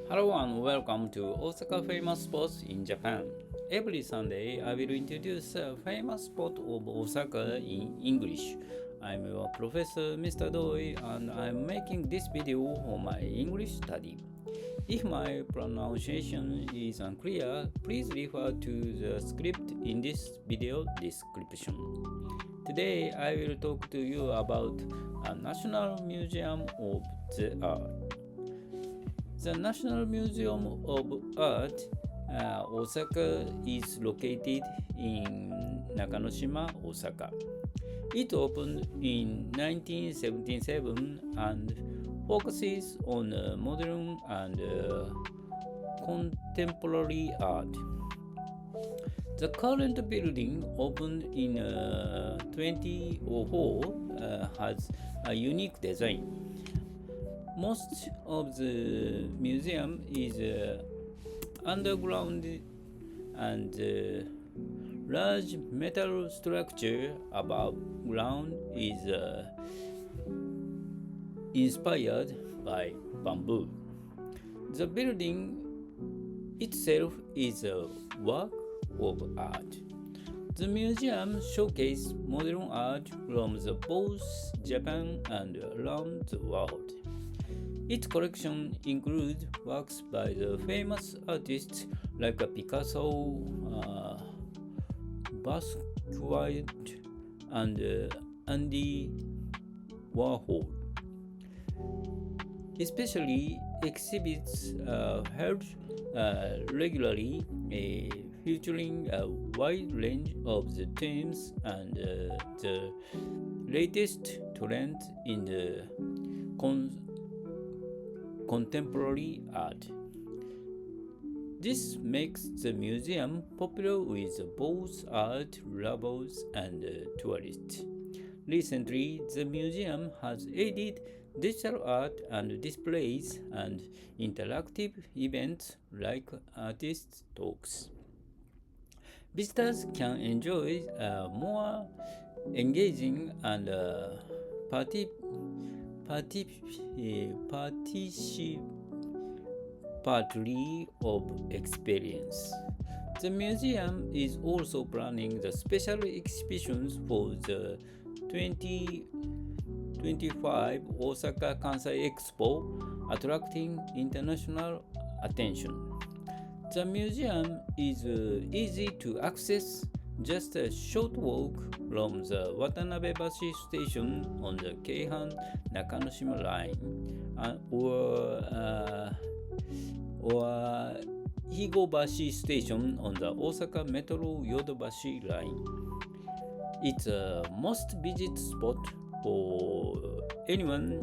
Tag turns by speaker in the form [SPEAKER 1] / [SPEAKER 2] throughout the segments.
[SPEAKER 1] Hello and welcome to Osaka famous spots in Japan. Every Sunday I will introduce a famous spot of Osaka in English. I'm your professor Mr. Doi and I'm making this video for my English study. If my pronunciation is unclear, please refer to the script in this video description. Today I will talk to you about a National Museum of the Art. The National Museum of Art, Osaka is located in Nakanoshima, Osaka. It opened in 1977 and focuses on modern and contemporary art. The current building, opened in 2004, has a unique design. Most of the museum is underground and large metal structure above ground is inspired by bamboo. The building itself is a work of art. The museum showcases modern art from both Japan and around the world. Its collection includes works by the famous artists like Picasso, Basquiat, and Andy Warhol. Especially exhibits held regularly, featuring a wide range of the themes and the latest trends in the contemporary art. This makes the museum popular with both art lovers and tourists. Recently, the museum has added digital art and displays and interactive events like artist talks. Visitors can enjoy more engaging and participatory of experience. The museum is also planning the special exhibitions for the 2025 Osaka Kansai Expo, attracting international attention. The museum is easy to access, just a short walk from the Watanabebashi station on the Keihan Nakanoshima line, or Higobashi station on the Osaka Metro Yodobashi line. It's a must-visit spot for anyone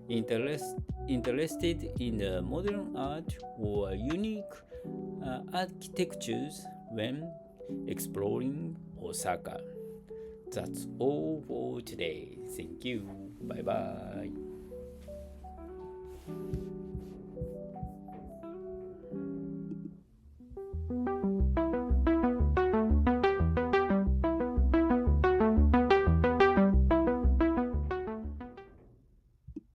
[SPEAKER 1] interested in modern art or unique architectures when exploring Osaka. That's all for today. Thank you. Bye bye.